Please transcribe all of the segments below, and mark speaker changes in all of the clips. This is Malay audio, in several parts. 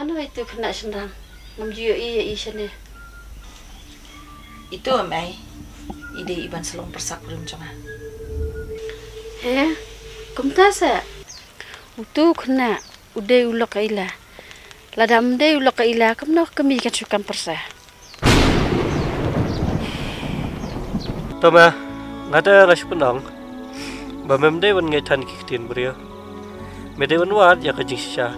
Speaker 1: Ano itu kena senang? Namjuyo iya sini.
Speaker 2: Itu amai. Ide iban selong persak belum cenga.
Speaker 1: Kumtasa. Utu kena udah ulok ila. Ladam deh ulok ila kamno kami kan sukan persa.
Speaker 3: Toma, ngada ras penong. Bamem deh wan ngaitan kikitin beriyo. Mede wan wat ya kajing sisa.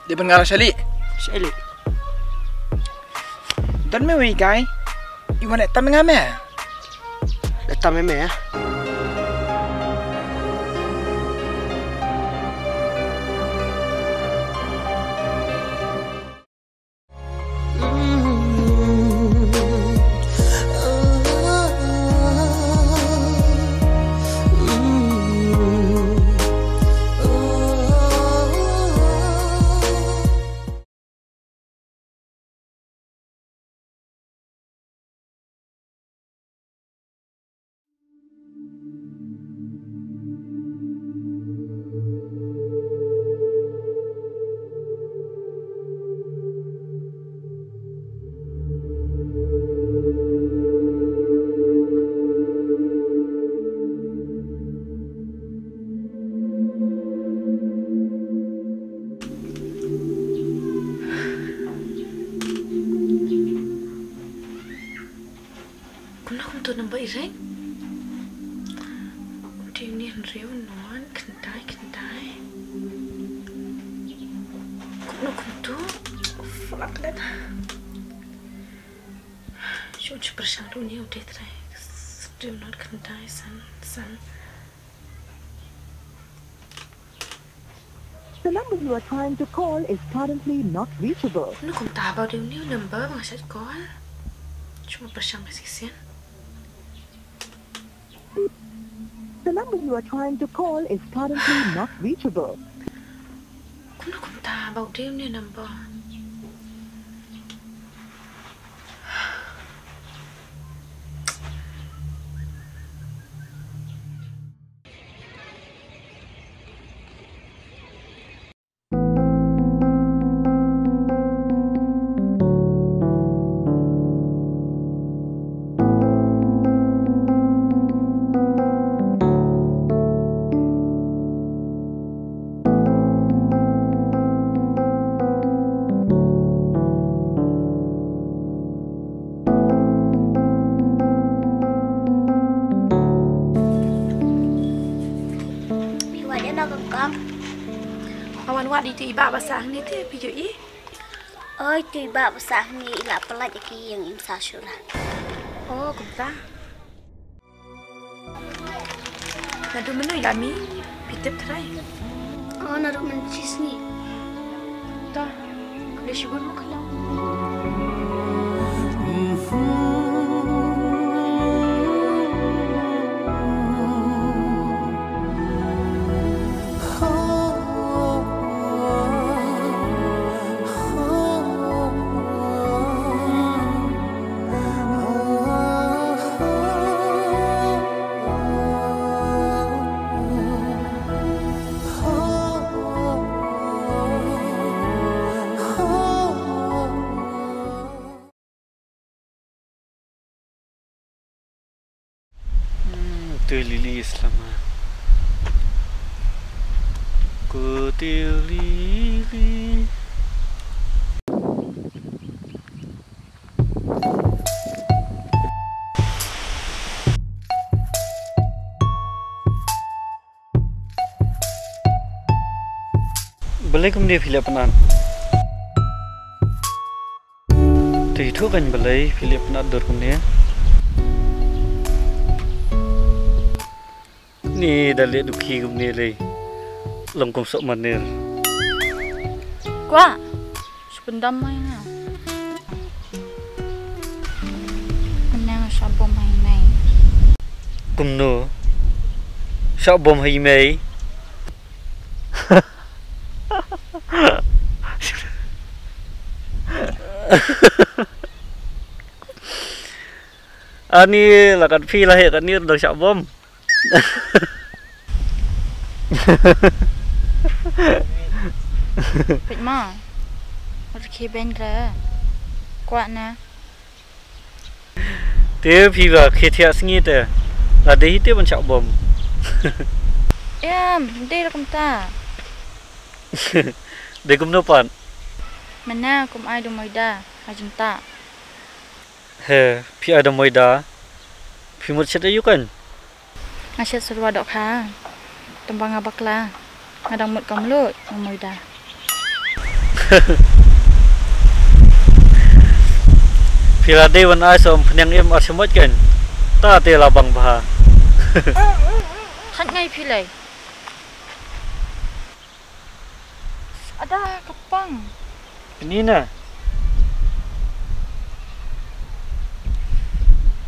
Speaker 4: Dia pengarah Shali. Dan me wei guy. Iwan tak mengame.
Speaker 5: Datang meme ya.
Speaker 2: Untuk nampak ireng. Dia ni riu non kentai. Kuno kuntu. Fulak len. Cuci bersang dunia udah terai. Riu non kentai san.
Speaker 6: The number you are trying to call is currently not reachable.
Speaker 2: Kuno kunta bau dia ni number mengasat call. Cuma bersang masih.
Speaker 6: The number you are trying to call is currently not reachable.
Speaker 2: Kuno kunta bau dia ni number. Awan wat itu iba basah ni tu pijo i.
Speaker 7: Oi tu iba basah ni ila pelat ki yang insasura.
Speaker 2: Oh, kumta. Nadu menu ilami pitep trai.
Speaker 7: Oh, nadu mencis ni.
Speaker 2: Ta. Kule syukur mu kalau.
Speaker 3: Lili Islama. Kutil lili. Belai kemudian pilih penan. Itu kan belai pilih penan dor kemudian. Ni dah lihat duki kumni leh, lengkung sok manir.
Speaker 1: Gua sependam main lah. Menang sabom main.
Speaker 3: Kumno, sok bom hai mai. Ani lakat pi lah kan ni dah sok bom.
Speaker 1: Bịch mò. Một khi bên ra. Quạ nè.
Speaker 3: Thế phi vào khi thiệt sinh nhật là đấy tiếp bên chậu bom.
Speaker 1: Em, đây là công ta.
Speaker 3: Để cũng nộp bạn.
Speaker 1: Mana kum ai do moida, hajin ta.
Speaker 3: He, phi ada moi dah. Phi một set ayu kan.
Speaker 1: Asyat surwa dok ha. Tembang abakla. Ngadang mut kamlut moida.
Speaker 3: Phi là đây vẫn ai som phèn em ở semut kan. Ta te là bang bah.
Speaker 1: Khat ngai phi lai. Ada kapang.
Speaker 3: Ini na.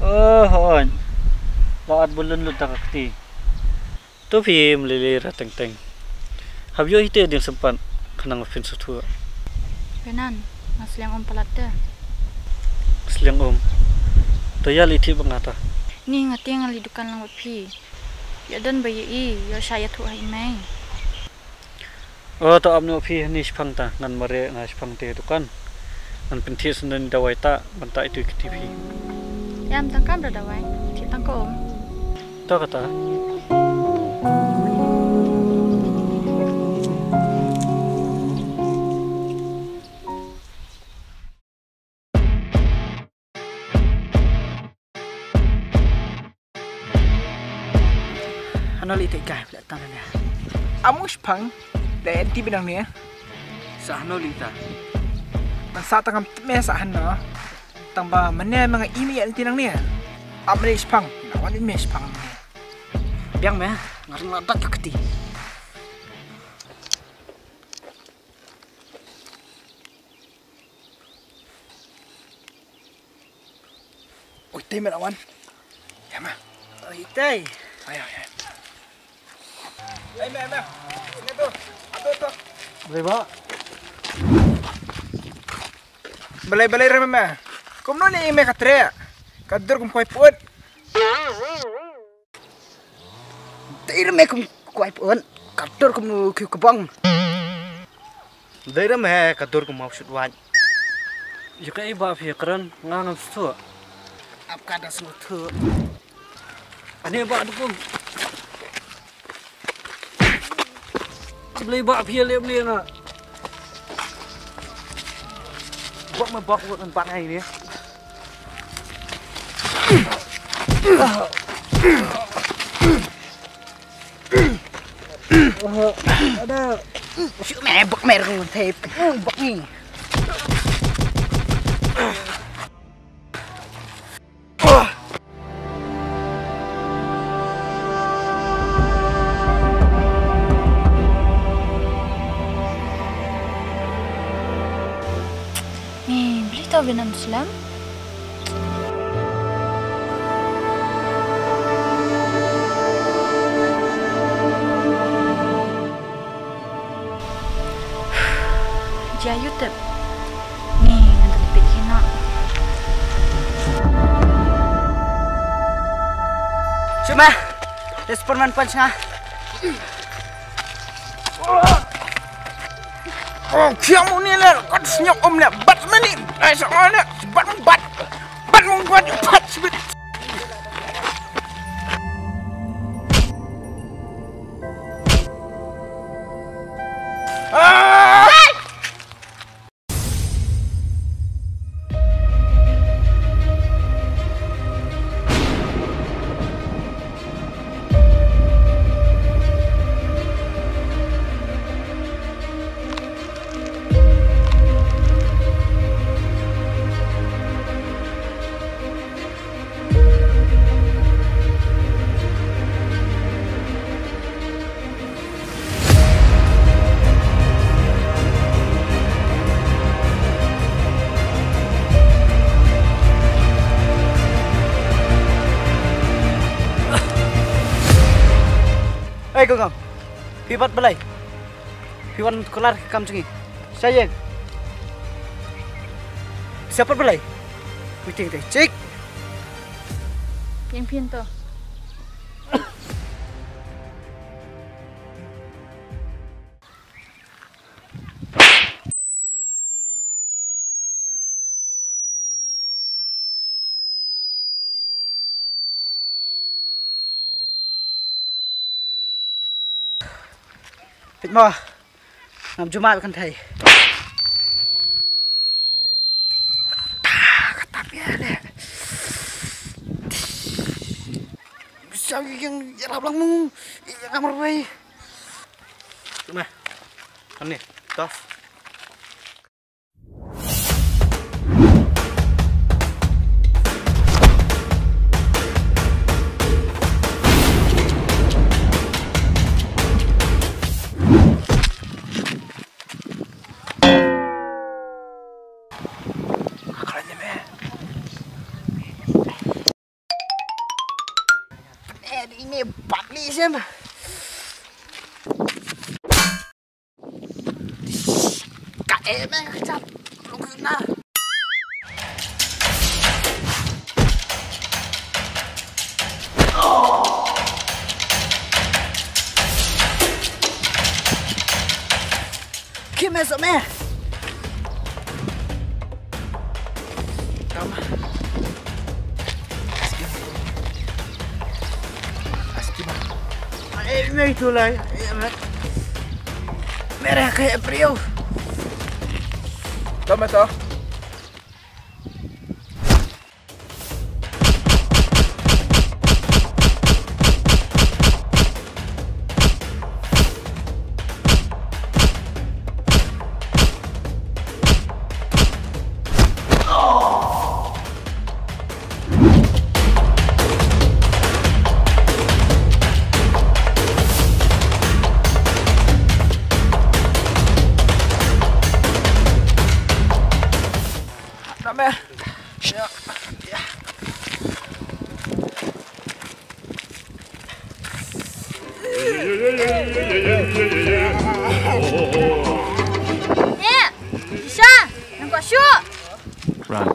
Speaker 3: Oh, hon. Laat bulan lu takakti. Tu phi melili rateng teng. Habyo hite ding sempat kenang fin sutu.
Speaker 1: Penan, masliang om palat dah.
Speaker 3: Seliang Toya liti bangata.
Speaker 1: Ni ngati ngali dukan lang pi. Ya dan bayi I, ya saya tu hai mai.
Speaker 3: Oh, to amno phi ni spang ta ngan mare na spang te dukan. Ngan pinthi sunan dawai ta banta itu ke TV.
Speaker 1: Yam tangkam dah dawai. Ti tangko om.
Speaker 3: To kata.
Speaker 4: Ano lite guy pula tangan dia. Amus pang dan ti bidang ni.
Speaker 5: Sa ano lita?
Speaker 4: Masa tangam mesa hanno. Tamba mana mga email tinang ni. Amris pang. Nawan ni mes pang ni.
Speaker 5: Biang me, ngarang latak kakti.
Speaker 4: Oi, tay melawan. Ya ma.
Speaker 5: Oh, itay.
Speaker 4: Ayo, ayo. Ay, me. Sini tu. Ato.
Speaker 3: Berapa?
Speaker 4: Balay rama. Kum no ni me katre. Kadur kum koi put.
Speaker 5: Tay me kum kuai pun. Katur kum nu kiu kebang. Day me katur kum mau sudwan.
Speaker 3: Jika iba phi keren ngangan sutu.
Speaker 5: Apka da semut thu.
Speaker 3: Ani ba dukung. Beli ba phi le beli na. Bak me bak buat empat ngày ni.
Speaker 5: Ada. Syuk me bak me rong thep. Bak ni.
Speaker 1: Ni beli tahu benar Muslim. Jia YouTube. Ni ngan bikin nak.
Speaker 5: Cuma respon man punch nga.
Speaker 4: Oh, kiamu ni lah. Kau senyap om lah. Bat mani. Ay, soal lah. Bat. Sebut.
Speaker 5: Hey kau kam. Pibat balai. Piwan kelar kam cengi. Saya. Siapa balai? Meeting teh. Cek.
Speaker 1: Yang pintu.
Speaker 5: Mà làm cho mai con thầy. Tapi ada. Sao yang làm lắm mong làm ở đây. Mà. Anh nè, đó. Ini Bartley siapa? Kak emang kecap, lu kena. Kim esok meh? Tama. Ini itulah, merah kayak Priu.
Speaker 4: Tama to. Tama. Ya. Ya.
Speaker 7: Isha, nampak syuk.
Speaker 8: Run.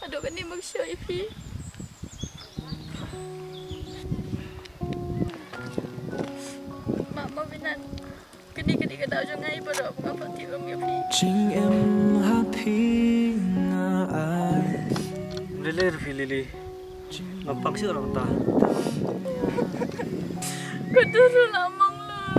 Speaker 2: Aduh kan ni maksud Ifi. Mak binan. Kini cái đạo cho ngay bắt đầu ngắm phát thị âm Ifi.
Speaker 9: Chính em happy nga ai.
Speaker 3: Lili Ifi Lili. Gampang sih orang tak.
Speaker 2: Kedua lamang lah.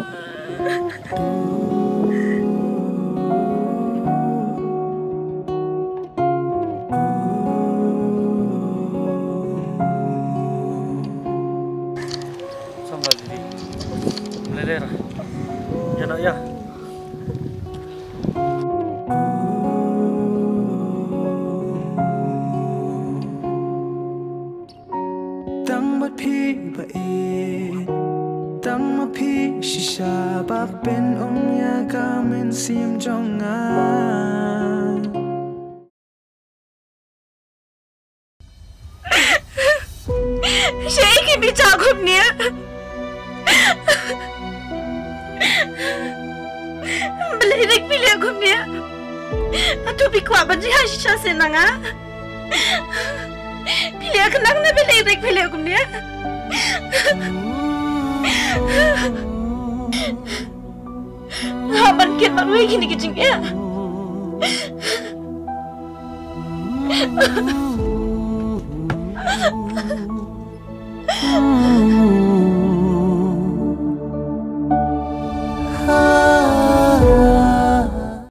Speaker 3: Sama Lili. Lili lah. Ya nak ya.
Speaker 9: Tăng mất phi vậy tăng mất phi shisha bạc bên ông nhà ca men sim trong ngài.
Speaker 2: Saya ingin bicara kumnya. Belirik pilih kumnya. Atau bikwa banji hasisha senanga. Pilih kenang na belirik pilih kumnya. Haban kin baru gini kecingnya.